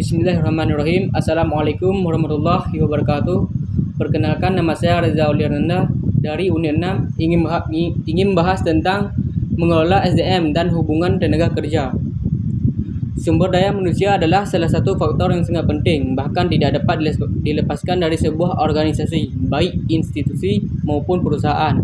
Bismillahirrahmanirrahim. Assalamualaikum warahmatullahi wabarakatuh. Perkenalkan, nama saya Reza Auliananda dari Unit 6, ingin bahas tentang mengelola SDM dan hubungan tenaga kerja. Sumber daya manusia adalah salah satu faktor yang sangat penting, bahkan tidak dapat dilepaskan dari sebuah organisasi, baik institusi maupun perusahaan.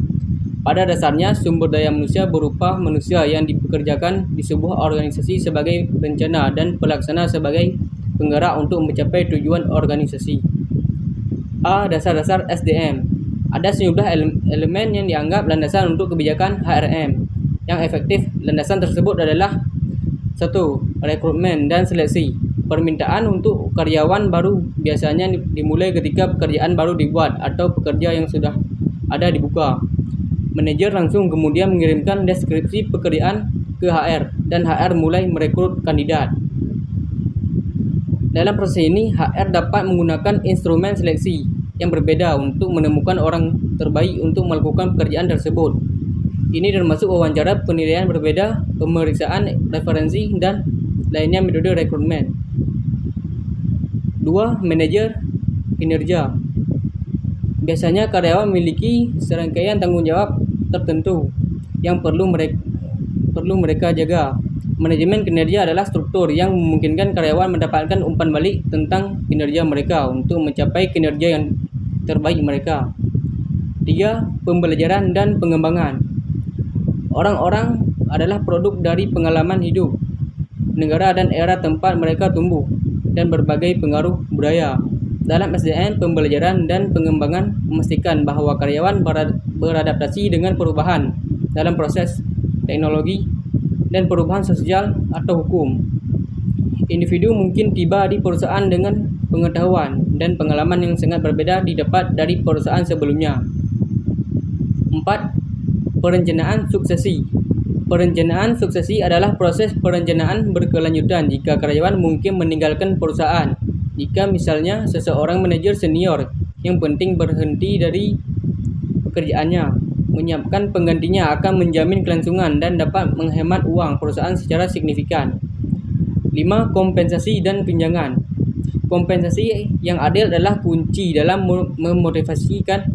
Pada dasarnya, sumber daya manusia berupa manusia yang dipekerjakan di sebuah organisasi sebagai perencana dan pelaksana sebagai penggerak untuk mencapai tujuan organisasi. Dasar-dasar SDM. Ada sejumlah elemen yang dianggap landasan untuk kebijakan HRM. Yang efektif, landasan tersebut adalah 1. Rekrutmen dan seleksi. Permintaan untuk karyawan baru biasanya dimulai ketika pekerjaan baru dibuat atau pekerja yang sudah ada dibuka. Manajer langsung kemudian mengirimkan deskripsi pekerjaan ke HR dan HR mulai merekrut kandidat. Dalam proses ini, HR dapat menggunakan instrumen seleksi yang berbeda untuk menemukan orang terbaik untuk melakukan pekerjaan tersebut. Ini termasuk wawancara, penilaian berbeda, pemeriksaan referensi, dan lainnya metode rekrutmen. 2. Manajer kinerja. Biasanya karyawan memiliki serangkaian tanggung jawab tertentu yang perlu mereka jaga. Manajemen kinerja adalah struktur yang memungkinkan karyawan mendapatkan umpan balik tentang kinerja mereka untuk mencapai kinerja yang terbaik mereka. 3. Pembelajaran dan pengembangan. Orang-orang adalah produk dari pengalaman hidup, negara dan era tempat mereka tumbuh, dan berbagai pengaruh budaya. Dalam SDM, pembelajaran dan pengembangan memastikan bahwa karyawan beradaptasi dengan perubahan dalam proses teknologi dan perubahan sosial atau hukum. Individu mungkin tiba di perusahaan dengan pengetahuan dan pengalaman yang sangat berbeda didapat dari perusahaan sebelumnya. 4. Perencanaan suksesi. Perencanaan suksesi adalah proses perencanaan berkelanjutan jika karyawan mungkin meninggalkan perusahaan. Jika misalnya seseorang manajer senior yang penting berhenti dari pekerjaannya, menyiapkan penggantinya akan menjamin kelangsungan dan dapat menghemat uang perusahaan secara signifikan. 5. Kompensasi dan tunjangan. Kompensasi yang adil adalah kunci dalam memotivasikan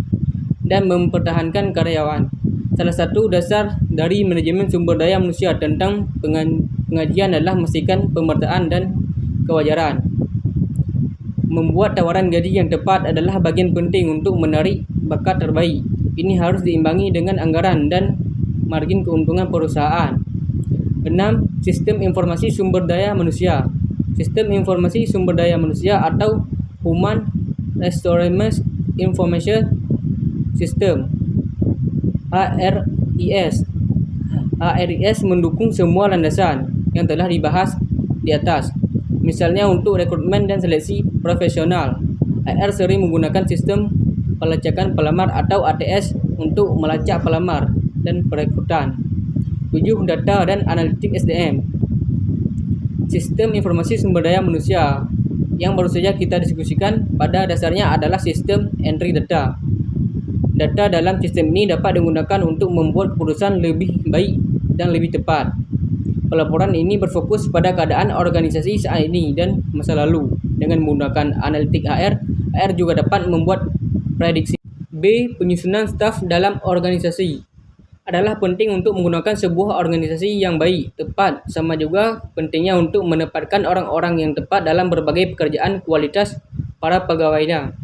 dan mempertahankan karyawan. Salah satu dasar dari manajemen sumber daya manusia tentang pengajian adalah memastikan pemetaan dan kewajaran. Membuat tawaran gaji yang tepat adalah bagian penting untuk menarik bakat terbaik. Ini harus diimbangi dengan anggaran dan margin keuntungan perusahaan. 6. Sistem informasi sumber daya manusia. Sistem informasi sumber daya manusia atau Human Resource Information System HRIS. HRIS mendukung semua landasan yang telah dibahas di atas. Misalnya untuk rekrutmen dan seleksi profesional, HR sering menggunakan sistem pelacakan pelamar atau ATS untuk melacak pelamar dan perekrutan. 7. Data dan analitik SDM. Sistem informasi sumber daya manusia yang baru saja kita diskusikan pada dasarnya adalah sistem entry data. Data dalam sistem ini dapat digunakan untuk membuat keputusan lebih baik dan lebih tepat. Pelaporan ini berfokus pada keadaan organisasi saat ini dan masa lalu. Dengan menggunakan analitik HR juga dapat membuat prediksi. B. Penyusunan staf dalam organisasi. Adalah penting untuk menggunakan sebuah organisasi yang baik, tepat, sama juga pentingnya untuk menempatkan orang-orang yang tepat dalam berbagai pekerjaan kualitas para pegawainya,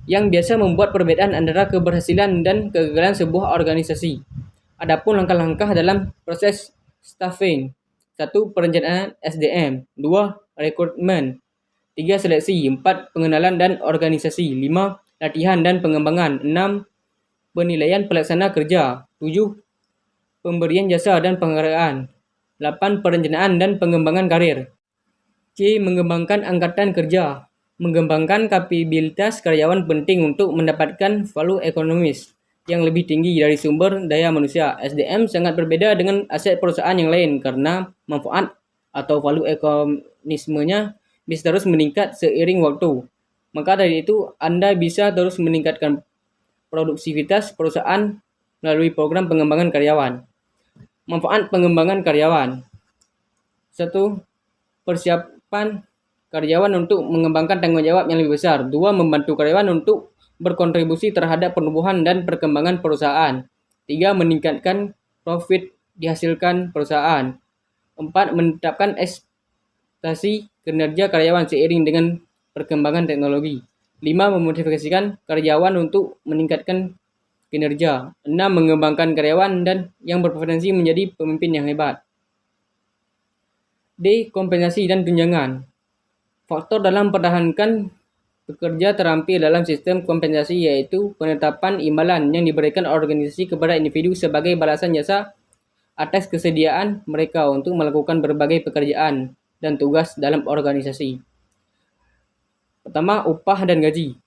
yang biasa membuat perbedaan antara keberhasilan dan kegagalan sebuah organisasi. Adapun langkah-langkah dalam proses staffing. 1. Perencanaan SDM. 2. Rekrutmen. 3. Seleksi. 4. Pengenalan dan organisasi. 5. Latihan dan pengembangan. 6. Penilaian pelaksana kerja. 7. Pemberian jasa dan penghargaan. 8. Perencanaan dan pengembangan karir. C. Mengembangkan angkatan kerja. Mengembangkan kapabilitas karyawan penting untuk mendapatkan value ekonomis yang lebih tinggi dari sumber daya manusia. SDM sangat berbeda dengan aset perusahaan yang lain karena manfaat atau value ekonomismenya bisa terus meningkat seiring waktu. Maka dari itu, Anda bisa terus meningkatkan produktivitas perusahaan melalui program pengembangan karyawan. Manfaat pengembangan karyawan. 1. Persiapan karyawan untuk mengembangkan tanggung jawab yang lebih besar. 2. Membantu karyawan untuk berkontribusi terhadap pertumbuhan dan perkembangan perusahaan. 3. Meningkatkan profit dihasilkan perusahaan. 4. Menetapkan ekspektasi kinerja karyawan seiring dengan perkembangan teknologi. 5. Memotivasikan karyawan untuk meningkatkan kinerja. 6. Mengembangkan karyawan dan yang berpotensi menjadi pemimpin yang hebat. D. Kompensasi dan tunjangan. Faktor dalam mempertahankan pekerja terampil dalam sistem kompensasi yaitu penetapan imbalan yang diberikan organisasi kepada individu sebagai balasan jasa atas kesediaan mereka untuk melakukan berbagai pekerjaan dan tugas dalam organisasi. Pertama, upah dan gaji.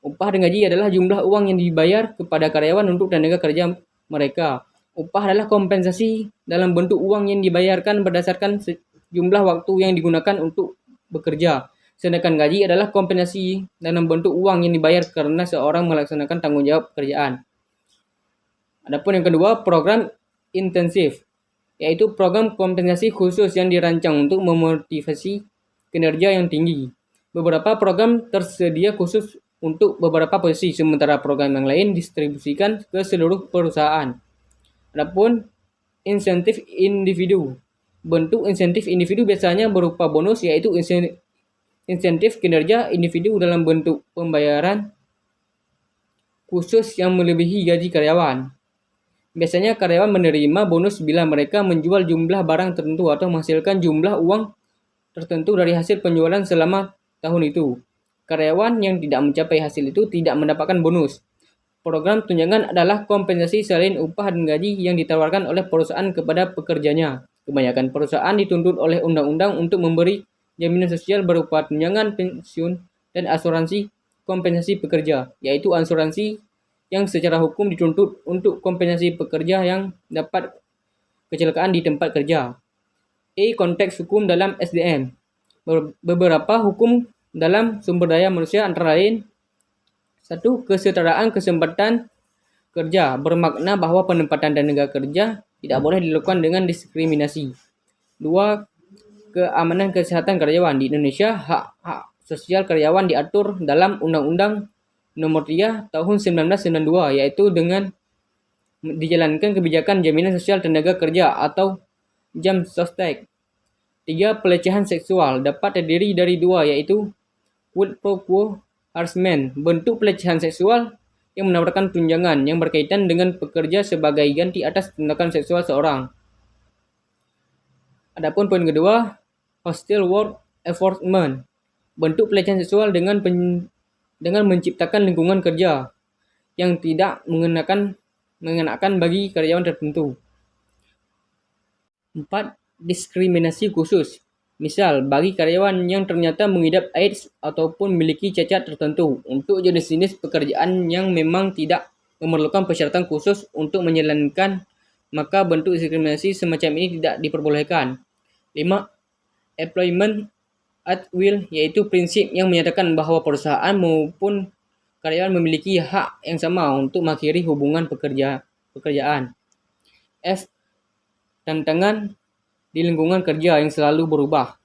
Upah dan gaji adalah jumlah uang yang dibayar kepada karyawan untuk tenaga kerja mereka. Upah adalah kompensasi dalam bentuk uang yang dibayarkan berdasarkan jumlah waktu yang digunakan untuk bekerja. Sedangkan gaji adalah kompensasi dalam bentuk uang yang dibayar karena seorang melaksanakan tanggung jawab pekerjaan. Adapun yang kedua, program intensif, yaitu program kompensasi khusus yang dirancang untuk memotivasi kinerja yang tinggi. Beberapa program tersedia khusus untuk beberapa posisi, sementara program yang lain distribusikan ke seluruh perusahaan. Adapun insentif individu. Bentuk insentif individu biasanya berupa bonus, yaitu insentif kinerja individu dalam bentuk pembayaran khusus yang melebihi gaji karyawan. Biasanya karyawan menerima bonus bila mereka menjual jumlah barang tertentu atau menghasilkan jumlah uang tertentu dari hasil penjualan selama tahun itu. Karyawan yang tidak mencapai hasil itu tidak mendapatkan bonus. Program tunjangan adalah kompensasi selain upah dan gaji yang ditawarkan oleh perusahaan kepada pekerjanya. Kebanyakan perusahaan dituntut oleh undang-undang untuk memberi jaminan sosial berupa tunjangan pensiun dan asuransi kompensasi pekerja, yaitu asuransi yang secara hukum dituntut untuk kompensasi pekerja yang dapat kecelakaan di tempat kerja. Konteks hukum dalam SDM. Beberapa hukum dalam sumber daya manusia antara lain: 1. Kesetaraan kesempatan kerja, bermakna bahwa penempatan tenaga kerja tidak boleh dilakukan dengan diskriminasi. 2. Keamanan kesehatan karyawan. Di Indonesia, hak sosial karyawan diatur dalam Undang-Undang Nomor 3 Tahun 1992, yaitu dengan dijalankan kebijakan jaminan sosial tenaga kerja atau JAM-SOSTEK. 3. Pelecehan seksual dapat terdiri dari 2, yaitu quid pro quo harassment, bentuk pelecehan seksual yang menawarkan tunjangan yang berkaitan dengan pekerja sebagai ganti atas tindakan seksual seorang. Adapun poin kedua, hostile work environment, bentuk pelecehan seksual dengan menciptakan lingkungan kerja yang tidak mengenakan bagi karyawan tertentu. 4. Diskriminasi khusus. Misal, bagi karyawan yang ternyata mengidap AIDS ataupun memiliki cacat tertentu, untuk jenis-jenis pekerjaan yang memang tidak memerlukan persyaratan khusus untuk menjalankan, maka bentuk diskriminasi semacam ini tidak diperbolehkan. 5. Employment at will, yaitu prinsip yang menyatakan bahwa perusahaan maupun karyawan memiliki hak yang sama untuk mengakhiri hubungan pekerjaan. S. Tantangan di lingkungan kerja yang selalu berubah.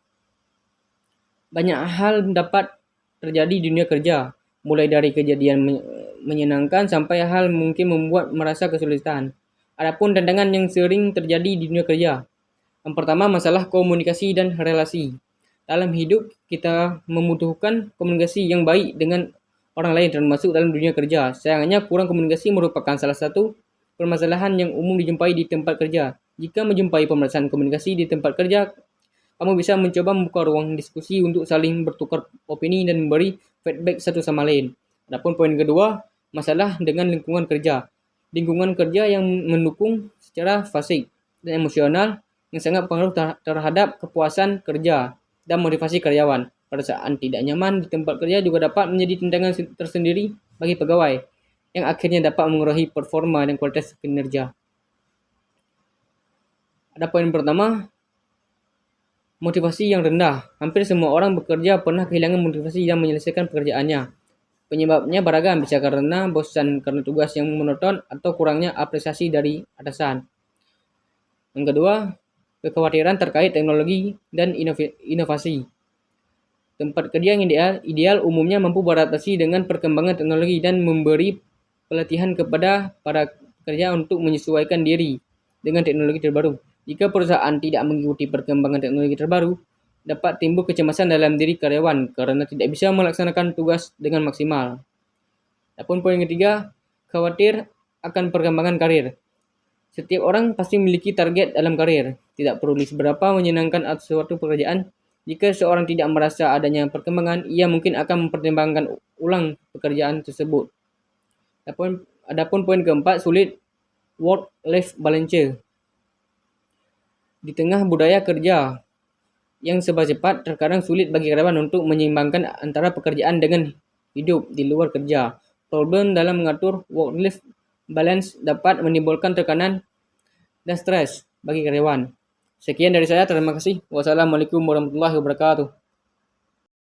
Banyak hal dapat terjadi di dunia kerja, mulai dari kejadian menyenangkan sampai hal mungkin membuat merasa kesulitan. Adapun tantangan yang sering terjadi di dunia kerja. Yang pertama, masalah komunikasi dan relasi. Dalam hidup, kita membutuhkan komunikasi yang baik dengan orang lain, termasuk dalam dunia kerja. Sayangnya, kurang komunikasi merupakan salah satu permasalahan yang umum dijumpai di tempat kerja. Jika menjumpai permasalahan komunikasi di tempat kerja, kamu bisa mencoba membuka ruang diskusi untuk saling bertukar opini dan memberi feedback satu sama lain. Adapun poin kedua, masalah dengan lingkungan kerja. Lingkungan kerja yang mendukung secara fisik dan emosional yang sangat berpengaruh terhadap kepuasan kerja dan motivasi karyawan. Perasaan tidak nyaman di tempat kerja juga dapat menjadi tantangan tersendiri bagi pegawai, yang akhirnya dapat mengurangi performa dan kualitas kinerja. Ada poin pertama, motivasi yang rendah. Hampir semua orang bekerja pernah kehilangan motivasi dalam menyelesaikan pekerjaannya. Penyebabnya beragam, bisa karena bosan karena tugas yang monoton atau kurangnya apresiasi dari atasan. Yang kedua, kekhawatiran terkait teknologi dan inovasi. Tempat kerja yang ideal umumnya mampu beradaptasi dengan perkembangan teknologi dan memberi pelatihan kepada para pekerja untuk menyesuaikan diri dengan teknologi terbaru. Jika perusahaan tidak mengikuti perkembangan teknologi terbaru, dapat timbul kecemasan dalam diri karyawan karena tidak bisa melaksanakan tugas dengan maksimal. Adapun poin ketiga, khawatir akan perkembangan karir. Setiap orang pasti memiliki target dalam karir. Tidak peduli seberapa menyenangkan suatu pekerjaan, jika seorang tidak merasa adanya perkembangan, ia mungkin akan mempertimbangkan ulang pekerjaan tersebut. Adapun poin keempat, sulit work-life balance. Di tengah budaya kerja yang serba cepat, terkadang sulit bagi karyawan untuk menyeimbangkan antara pekerjaan dengan hidup di luar kerja. Problem dalam mengatur work-life balance dapat menimbulkan tekanan dan stres bagi karyawan. Sekian dari saya, terima kasih. Wassalamualaikum warahmatullahi wabarakatuh.